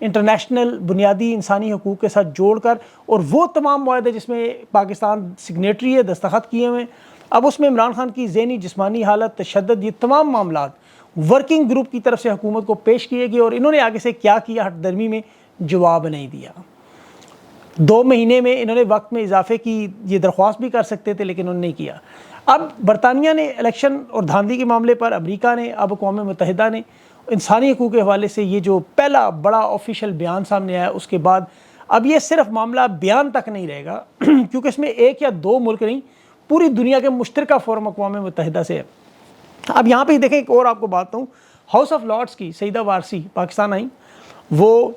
International بنیادی انسانی حقوق کے ساتھ جوڑ کر، اور وہ تمام معاہدے جس میں پاکستان سگنیٹری ہے، دستخط کیے ہوئے، اب اس میں عمران خان کی ذہنی جسمانی حالت، تشدد، یہ تمام معاملات ورکنگ گروپ کی طرف سے حکومت کو پیش کیے گئے، اور انہوں نے آگے سے کیا کیا ہٹ درمی میں جواب نہیں دیا۔ 2 مہینے میں انہوں نے وقت میں اضافے کی یہ درخواست بھی کر سکتے تھے، لیکن انہوں نے نہیں کیا۔ اب برطانیہ نے الیکشن اور دھاندلی کے معاملے پر، امریکہ نے، اب اقوام متحدہ نے انسانی حقوق کے حوالے سے یہ جو پہلا بڑا آفیشیل بیان سامنے آیا، اس کے بعد اب یہ صرف معاملہ بیان تک نہیں رہے گا کیونکہ اس میں 1 یا 2 ملک نہیں، پوری دنیا کے مشترکہ فورم اقوام متحدہ سے ہے۔ اب یہاں پہ دیکھیں ایک اور آپ کو بات ہوں، ہاؤس آف لارڈس کی سیدہ وارسی پاکستان آئیں، وہ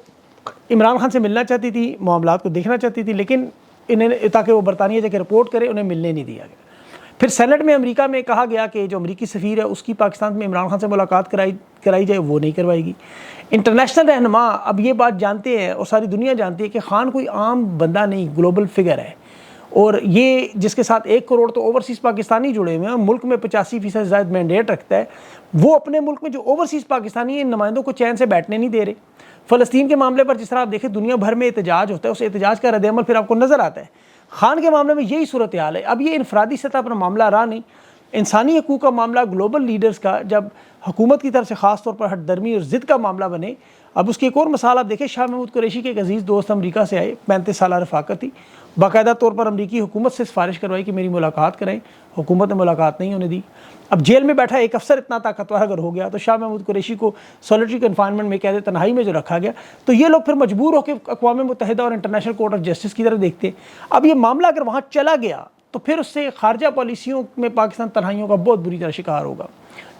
عمران خان سے ملنا چاہتی تھی، معاملات کو دیکھنا چاہتی تھی، لیکن انہیں تاکہ وہ برطانیہ جا کے رپورٹ کرے، انہیں ملنے نہیں دیا گیا۔ پھر سینٹ میں امریکہ میں کہا گیا کہ جو امریکی سفیر ہے اس کی پاکستان میں عمران خان سے ملاقات کرائی جائے، وہ نہیں کروائے گی۔ انٹرنیشنل رہنما اب یہ بات جانتے ہیں اور ساری دنیا جانتی ہے کہ خان کوئی عام بندہ نہیں، گلوبل فگر ہے، اور یہ جس کے ساتھ 1 کروڑ تو اوورسیز پاکستانی جڑے ہوئے ہیں، ملک میں 85% زائد مینڈیٹ رکھتا ہے، وہ اپنے ملک میں جو اوورسیز پاکستانی ہیں ان نمائندوں کو چین سے بیٹھنے نہیں دے رہے۔ فلسطین کے معاملے پر جس طرح آپ دیکھیں دنیا بھر میں احتجاج ہوتا ہے، اس احتجاج کا رد عمل پھر آپ کو نظر آتا ہے۔ خان کے معاملے میں یہی صورتحال ہے۔ اب یہ انفرادی سطح پر معاملہ رہا نہیں، انسانی حقوق کا معاملہ گلوبل لیڈرز کا جب حکومت کی طرف سے خاص طور پر ہٹ درمی اور ضد کا معاملہ بنے۔ اب اس کی ایک اور مثال آپ دیکھیں، شاہ محمود قریشی کے ایک عزیز دوست امریکہ سے آئے، 35 سالہ رفاقت تھی، باقاعدہ طور پر امریکی حکومت سے سفارش کروائی کہ میری ملاقات کریں، حکومت نے ملاقات نہیں ہونے دی۔ اب جیل میں بیٹھا ایک افسر اتنا طاقتور اگر ہو گیا تو شاہ محمود قریشی کو سولیٹری کنفائنمنٹ میں قید تنہائی میں جو رکھا گیا، تو یہ لوگ پھر مجبور ہو کے اقوام متحدہ اور انٹرنیشنل کورٹ آف جسٹس کی طرف دیکھتے ہیں۔ اب یہ معاملہ اگر وہاں چلا گیا تو پھر اس سے خارجہ پالیسیوں میں پاکستان تنہائیوں کا بہت بری طرح شکار ہوگا،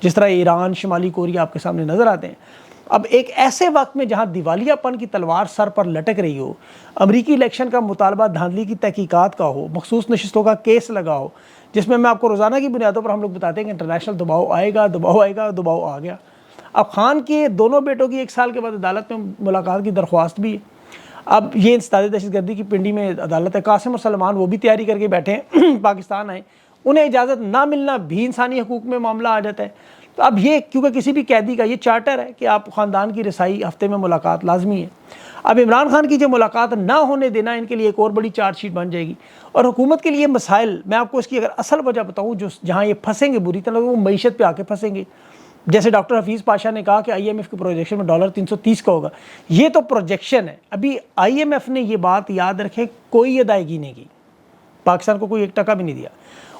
جس طرح ایران، شمالی کوریا آپ کے سامنے نظر آتے ہیں۔ اب ایک ایسے وقت میں جہاں دیوالیہ پن کی تلوار سر پر لٹک رہی ہو، امریکی الیکشن کا مطالبہ دھاندلی کی تحقیقات کا ہو، مخصوص نشستوں کا کیس لگا ہو، جس میں آپ کو روزانہ کی بنیادوں پر ہم لوگ بتاتے ہیں کہ انٹرنیشنل دباؤ آئے گا، دباؤ آئے گا، دباؤ آ گیا۔ اب خان کے دونوں بیٹوں کی 1 سال کے بعد عدالت میں ملاقات کی درخواست بھی ہے۔ اب یہ انسداد دہشت گردی کی پنڈی میں عدالت ہے، قاسم اور سلمان وہ بھی تیاری کر کے بیٹھے ہیں پاکستان آئے، انہیں اجازت نہ ملنا بھی انسانی حقوق میں معاملہ آ جاتا ہے۔ تو اب یہ کیونکہ کسی بھی قیدی کا یہ چارٹر ہے کہ آپ خاندان کی رسائی ہفتے میں ملاقات لازمی ہے۔ اب عمران خان کی جو ملاقات نہ ہونے دینا ان کے لیے ایک اور بڑی چارج شیٹ بن جائے گی، اور حکومت کے لیے مسائل، میں آپ کو اس کی اگر اصل وجہ بتاؤں جو جہاں یہ پھنسیں گے بری طرح، وہ معیشت پہ آ کے پھنسیں گے۔ جیسے ڈاکٹر حفیظ پاشا نے کہا کہ IMF کے پروجیکشن میں $330 کا ہوگا، یہ تو پروجیکشن ہے، ابھی IMF نے یہ بات یاد رکھے کوئی ادائیگی نہیں کی، پاکستان کو کوئی 1 ٹکا بھی نہیں دیا۔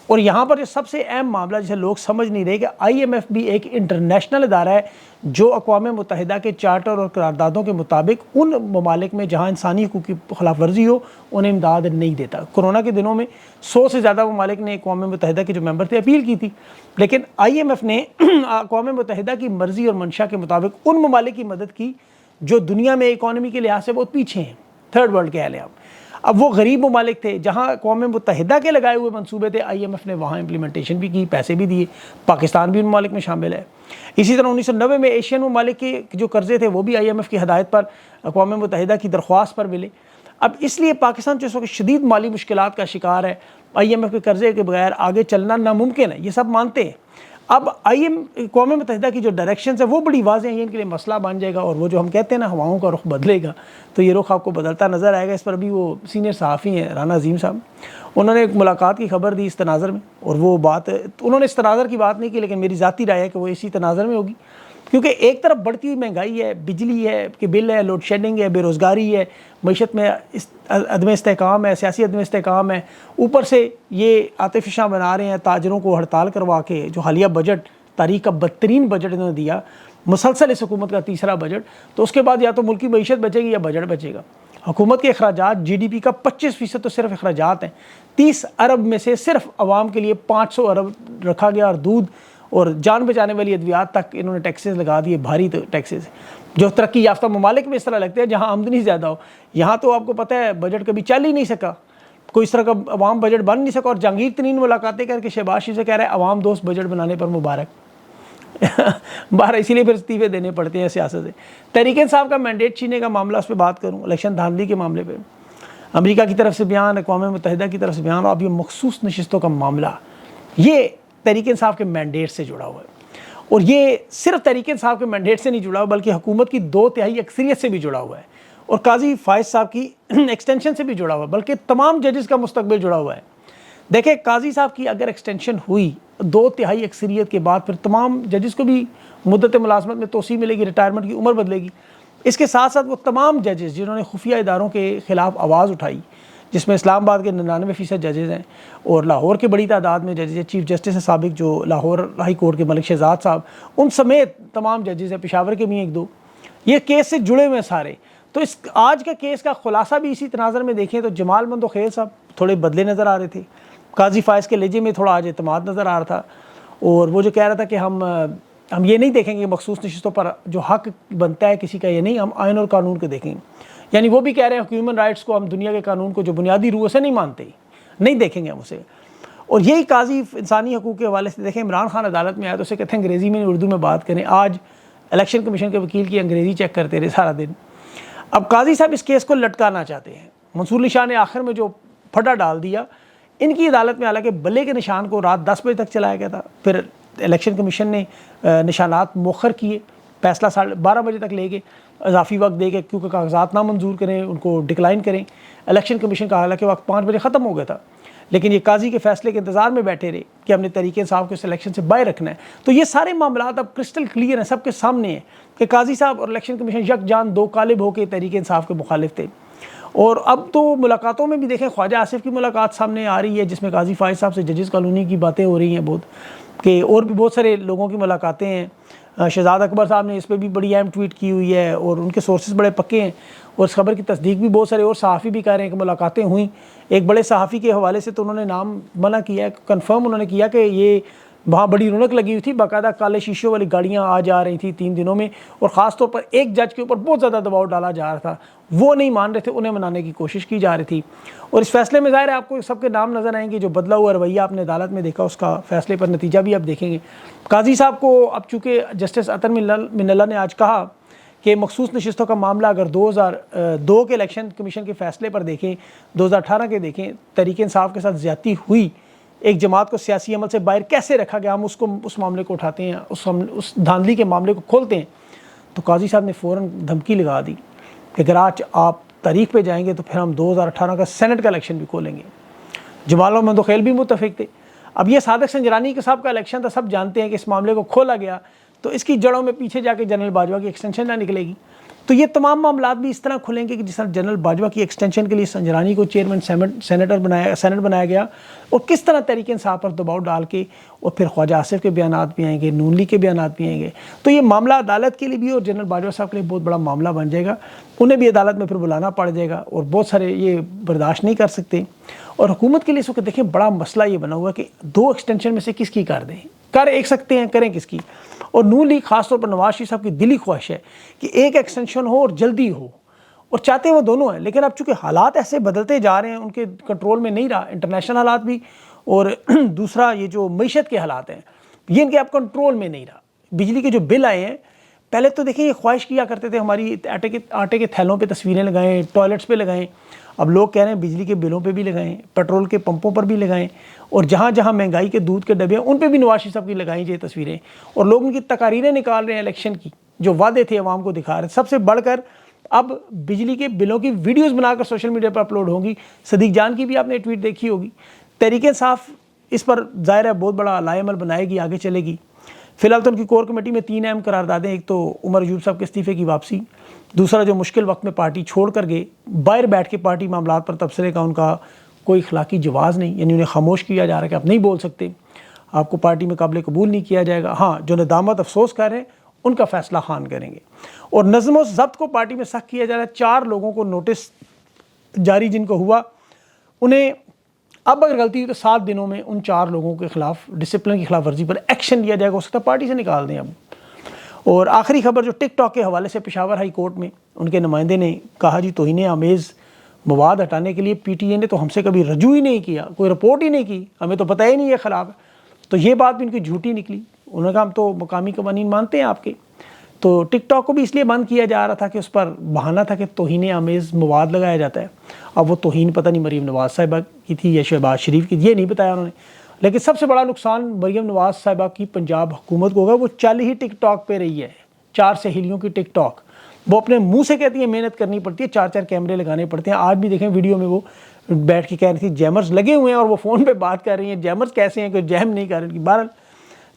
اور یہاں پر جو سب سے اہم معاملہ جسے لوگ سمجھ نہیں رہے کہ IMF بھی ایک انٹرنیشنل ادارہ ہے جو اقوام متحدہ کے چارٹر اور قراردادوں کے مطابق ان ممالک میں جہاں انسانی حقوق کی خلاف ورزی ہو انہیں امداد نہیں دیتا۔ کورونا کے دنوں میں 100 سے زیادہ ممالک نے اقوام متحدہ کے جو ممبر تھے اپیل کی تھی، لیکن IMF نے اقوام متحدہ کی مرضی اور منشا کے مطابق ان ممالک کی مدد کی جو دنیا میں اکانومی کے لحاظ سے بہت پیچھے ہیں، 3rd ورلڈ کہہ لیں آپ۔ اب وہ غریب ممالک تھے جہاں اقوام متحدہ کے لگائے ہوئے منصوبے تھے، IMF نے وہاں امپلیمنٹیشن بھی کی، پیسے بھی دیے، پاکستان بھی ان ممالک میں شامل ہے۔ اسی طرح 1990 میں ایشین ممالک کے جو قرضے تھے وہ بھی IMF کی ہدایت پر اقوام متحدہ کی درخواست پر ملے۔ اب اس لیے پاکستان جو اس وقت شدید مالی مشکلات کا شکار ہے، IMF کے قرضے کے بغیر آگے چلنا ناممکن ہے، یہ سب مانتے ہیں۔ اب اقوام متحدہ کی جو ڈائریکشنز ہیں وہ بڑی واضح ہیں، یہ ان کے لیے مسئلہ بن جائے گا، اور وہ جو ہم کہتے ہیں نا ہواؤں کا رخ بدلے گا، تو یہ رخ آپ کو بدلتا نظر آئے گا۔ اس پر ابھی وہ سینئر صحافی ہیں رانا عظیم صاحب، انہوں نے ایک ملاقات کی خبر دی اس تناظر میں، اور وہ بات انہوں نے اس تناظر کی بات نہیں کی، لیکن میری ذاتی رائے ہے کہ وہ اسی تناظر میں ہوگی، کیونکہ ایک طرف بڑھتی ہوئی مہنگائی ہے، بجلی ہے کہ بل ہے، لوڈ شیڈنگ ہے، بے روزگاری ہے، معیشت میں عدم استحکام ہے، سیاسی عدم استحکام ہے، اوپر سے یہ آتشفشاں بنا رہے ہیں تاجروں کو ہڑتال کروا کے، جو حالیہ بجٹ تاریخ کا بدترین بجٹ انہوں نے دیا، مسلسل اس حکومت کا تیسرا بجٹ، تو اس کے بعد یا تو ملکی معیشت بچے گی یا بجٹ بچے گا۔ حکومت کے اخراجات GDP کا 25% تو صرف اخراجات ہیں، 30 ارب میں سے صرف عوام کے لیے 500 ارب رکھا گیا، اور دودھ اور جان بچانے والی ادویات تک انہوں نے ٹیکسز لگا دیے، بھاری ٹیکسز، جو ترقی یافتہ ممالک میں اس طرح لگتے ہیں جہاں آمدنی زیادہ ہو۔ یہاں تو آپ کو پتہ ہے بجٹ کبھی چل ہی نہیں سکا، کوئی اس طرح کا عوام بجٹ بن نہیں سکا، اور جہانگیر ترین ملاقاتیں کر کے شہباز شریف سے کہہ رہے ہیں عوام دوست بجٹ بنانے پر مبارک۔ باہر اسی لیے پھر استعفے دینے پڑتے ہیں سیاست سے۔ تحریک انصاف کا مینڈیٹ چھینے کا معاملہ، اس پہ بات کروں، الیکشن دھاندلی کے معاملے پہ امریکہ کی طرف سے بیان، اقوام متحدہ کی طرف سے بیان، اور اب یہ مخصوص نشستوں کا معاملہ، یہ تحریک انصاف کے مینڈیٹ سے جڑا ہوا ہے، اور یہ صرف تحریک انصاف کے مینڈیٹ سے نہیں جڑا ہوا بلکہ حکومت کی 2/3 اکثریت سے بھی جڑا ہوا ہے۔ اور قاضی فائز صاحب کی ایکسٹینشن سے بھی جڑا ہوا ہے، بلکہ تمام ججز کا مستقبل جڑا ہوا ہے۔ دیکھیں قاضی صاحب کی اگر ایکسٹینشن ہوئی 2/3 اکثریت کے بعد، پھر تمام ججز کو بھی مدت ملازمت میں توسیع ملے گی، ریٹائرمنٹ کی عمر بدلے گی۔ اس کے ساتھ ساتھ وہ تمام ججز جنہوں نے خفیہ اداروں کے خلاف آواز اٹھائی، جس میں اسلام آباد کے 99% ججز ہیں اور لاہور کے بڑی تعداد میں ججز ہیں، چیف جسٹس ہیں سابق جو لاہور ہائی کورٹ کے ملک شہزاد صاحب، ان سمیت تمام ججز ہیں، پشاور کے بھی ایک دو، یہ کیس سے جڑے ہوئے ہیں سارے۔ تو اس آج کا کیس کا خلاصہ بھی اسی تناظر میں دیکھیں تو جمال مندوخیل صاحب تھوڑے بدلے نظر آ رہے تھے، قاضی فائز کے لہجے میں تھوڑا آج اعتماد نظر آ رہا تھا، اور وہ جو کہہ رہا تھا کہ ہم یہ نہیں دیکھیں گے مخصوص نشستوں پر جو حق بنتا ہے کسی کا، یہ نہیں، ہم آئین اور قانون کو دیکھیں گے۔ یعنی وہ بھی کہہ رہے ہیں ہیومن رائٹس کو، ہم دنیا کے قانون کو جو بنیادی روح سے نہیں مانتے، نہیں دیکھیں گے ہم اسے۔ اور یہی قاضی انسانی حقوق کے حوالے سے دیکھیں، عمران خان عدالت میں آیا تو اسے کہتے ہیں انگریزی میں اردو میں بات کریں، آج الیکشن کمیشن کے وکیل کی انگریزی چیک کرتے رہے سارا دن۔ اب قاضی صاحب اس کیس کو لٹکانا چاہتے ہیں، منصور علی شاہ نے آخر میں جو پھٹا ڈال دیا ان کی عدالت میں، حالانکہ بلے کے نشان کو رات 10 بجے تک چلایا گیا تھا، پھر الیکشن کمیشن نے نشانات مؤخر کیے، فیصلہ 12:30 بجے تک لے گئے، اضافی وقت دے کے، کیونکہ کاغذات نہ منظور کریں، ان کو ڈکلائن کریں۔ الیکشن کمیشن کا حالانکہ وقت 5 بجے ختم ہو گیا تھا، لیکن یہ قاضی کے فیصلے کے انتظار میں بیٹھے رہے کہ ہم نے تحریک انصاف کو اس الیکشن سے باہر رکھنا ہے۔ تو یہ سارے معاملات اب کرسٹل کلیئر ہیں، سب کے سامنے ہیں کہ قاضی صاحب اور الیکشن کمیشن یک جان دو قالب ہو کے تحریک انصاف کے مخالف تھے۔ اور اب تو ملاقاتوں میں بھی دیکھیں خواجہ آصف کی ملاقات سامنے آ رہی ہے، جس میں قاضی فائز صاحب سے ججز کالونی کی باتیں ہو رہی ہیں بہت، کہ اور بھی بہت سارے لوگوں کی ملاقاتیں ہیں۔ شہزاد اکبر صاحب نے اس پہ بھی بڑی اہم ٹویٹ کی ہوئی ہے، اور ان کے سورسز بڑے پکے ہیں، اور اس خبر کی تصدیق بھی بہت سارے اور صحافی بھی کہہ رہے ہیں کہ ملاقاتیں ہوئیں۔ ایک بڑے صحافی کے حوالے سے تو انہوں نے نام منع کیا ہے، کنفرم انہوں نے کیا کہ یہ وہاں بڑی رونق لگی ہوئی تھی، باقاعدہ کالے شیشوں والی گاڑیاں آ جا رہی تھیں 3 دنوں میں، اور خاص طور پر ایک جج کے اوپر بہت زیادہ دباؤ ڈالا جا رہا تھا، وہ نہیں مان رہے تھے، انہیں منانے کی کوشش کی جا رہی تھی۔ اور اس فیصلے میں ظاہر ہے آپ کو سب کے نام نظر آئیں گے، جو بدلا ہوا رویہ آپ نے عدالت میں دیکھا، اس کا فیصلے پر نتیجہ بھی آپ دیکھیں گے۔ قاضی صاحب کو اب چونکہ جسٹس عطر من اللہ نے آج کہا کہ مخصوص نشستوں کا معاملہ اگر 2002 کے الیکشن کمیشن کے فیصلے پر دیکھیں، 2018 کے دیکھیں، تحریک انصاف کے ساتھ زیادتی ہوئی، ایک جماعت کو سیاسی عمل سے باہر کیسے رکھا گیا، ہم اس معاملے کو اٹھاتے ہیں، اس دھاندلی کے معاملے کو کھولتے ہیں، تو قاضی صاحب نے فوراً دھمکی لگا دی کہ اگر آج آپ تاریخ پہ جائیں گے تو پھر ہم 2018 کا سینٹ کا الیکشن بھی کھولیں گے۔ جمال و مندوخیل بھی متفق تھے۔ اب یہ صادق سنجرانی کے صاحب کا الیکشن تھا، سب جانتے ہیں کہ اس معاملے کو کھولا گیا تو اس کی جڑوں میں پیچھے جا کے جنرل باجوہ کی ایکسٹینشن نہ نکلے گی، تو یہ تمام معاملات بھی اس طرح کھلیں گے کہ جس طرح جنرل باجوہ کی ایکسٹینشن کے لیے سنجرانی کو چیئرمین سینٹ بنایا گیا، اور کس طرح تحریک انصاف پر دباؤ ڈال کے، اور پھر خواجہ آصف کے بیانات بھی آئیں گے، نون لیگ کے بیانات بھی آئیں گے، تو یہ معاملہ عدالت کے لیے بھی اور جنرل باجوہ صاحب کے لیے بہت بڑا معاملہ بن جائے گا، انہیں بھی عدالت میں پھر بلانا پڑ جائے گا، اور بہت سارے یہ برداشت نہیں کر سکتے۔ اور حکومت کے لیے اس وقت دیکھیں بڑا مسئلہ یہ بنا ہوا ہے کہ 2 ایکسٹینشن میں سے کس کی کر دیں، کر ایک سکتے ہیں، کریں کس کی؟ اور نون لیگ خاص طور پر نواز شریف صاحب کی دلی خواہش ہے کہ ایک ایکسٹینشن ہو اور جلدی ہو، اور چاہتے ہیں وہ دونوں ہیں، لیکن اب چونکہ حالات ایسے بدلتے جا رہے ہیں، ان کے کنٹرول میں نہیں رہا، انٹرنیشنل حالات بھی، اور دوسرا یہ جو معیشت کے حالات ہیں یہ ان کے اب کنٹرول میں نہیں رہا۔ بجلی کے جو بل آئے ہیں، پہلے تو دیکھیں یہ خواہش کیا کرتے تھے ہماری آٹے کے تھیلوں پہ تصویریں لگائیں، ٹوائلٹس پہ لگائیں، اب لوگ کہہ رہے ہیں بجلی کے بلوں پہ بھی لگائیں، پیٹرول کے پمپوں پر بھی لگائیں، اور جہاں جہاں مہنگائی کے دودھ کے ڈبے ہیں ان پہ بھی نواز شریف صاحب کی لگائیں یہ تصویریں، اور لوگ ان کی تقاریریں نکال رہے ہیں الیکشن کی، جو وعدے تھے عوام کو دکھا رہے ہیں۔ سب سے بڑھ کر اب بجلی کے بلوں کی ویڈیوز بنا کر سوشل میڈیا پر اپلوڈ ہوں گی، صدیق جان کی بھی آپ نے ٹویٹ دیکھی ہوگی۔ تحریک انصاف اس پر ظاہر ہے بہت بڑا لائے عمل بنائے گی، آگے چلے گی۔ فی الحال تو ان کی کور کمیٹی میں 3 اہم قراردادیں، ایک تو عمر ایوب صاحب کے استعفے کی واپسی، دوسرا جو مشکل وقت میں پارٹی چھوڑ کر گئے، باہر بیٹھ کے پارٹی معاملات پر تبصرے کا ان کا کوئی اخلاقی جواز نہیں، یعنی انہیں خاموش کیا جا رہا ہے کہ آپ نہیں بول سکتے، آپ کو پارٹی میں قابل قبول نہیں کیا جائے گا، ہاں جو ندامت افسوس کر رہے ہیں ان کا فیصلہ خوان کریں گے۔ اور نظم و ضبط کو پارٹی میں سخت کیا جا رہا ہے، 4 لوگوں کو نوٹس جاری جن کو ہوا، انہیں اب اگر غلطی ہوئی تو 7 دنوں میں ان 4 لوگوں کے خلاف ڈسپلن کی خلاف ورزی پر ایکشن لیا جائے گا، ہو سکتا ہے پارٹی سے نکال دیں اب۔ اور آخری خبر جو ٹک ٹاک کے حوالے سے، پشاور ہائی کورٹ میں ان کے نمائندے نے کہا جی توہین آمیز مواد ہٹانے کے لیے پی ٹی اے نے تو ہم سے کبھی رجوع ہی نہیں کیا، کوئی رپورٹ ہی نہیں کی، ہمیں تو پتہ ہی نہیں ہے خراب ہے، تو یہ بات بھی ان کی جھوٹی نکلی۔ انہوں نے کہا ہم تو مقامی قوانین مانتے ہیں آپ کے، تو ٹک ٹاک کو بھی اس لیے بند کیا جا رہا تھا کہ اس پر بہانہ تھا کہ توہین آمیز مواد لگایا جاتا ہے۔ اب وہ توہین پتہ نہیں مریم نواز صاحبہ کی تھی یا شہباز شریف کی، یہ نہیں بتایا انہوں نے، لیکن سب سے بڑا نقصان مریم نواز صاحبہ کی پنجاب حکومت کو ہوگا، وہ چل ہی ٹک ٹاک پہ رہی ہے، 4 سہیلیوں کی ٹک ٹاک، وہ اپنے منہ سے کہتی ہیں محنت کرنی پڑتی ہے, 4 کیمرے لگانے پڑتے ہیں. آج بھی دیکھیں ویڈیو میں وہ بیٹھ کے کہہ رہی تھی جیمرز لگے ہوئے ہیں اور وہ فون پہ بات کر رہی ہیں, جیمرز کیسے ہیں کہ جیم نہیں کر رہی. بہرحال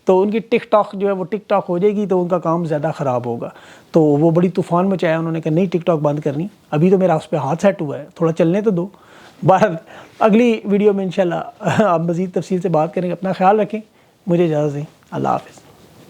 تو ان کی ٹک ٹاک جو ہے وہ ٹک ٹاک ہو جائے گی تو ان کا کام زیادہ خراب ہوگا. تو وہ بڑی طوفان مچایا, انہوں نے کہا نہیں ٹک ٹاک بند کرنی, ابھی تو میرا اس پہ ہاتھ سیٹ ہوا ہے, تھوڑا چلنے تو دو. بہرحال اگلی ویڈیو میں انشاءاللہ آپ مزید تفصیل سے بات کریں گے. اپنا خیال رکھیں, مجھے اجازت دیں, اللہ حافظ.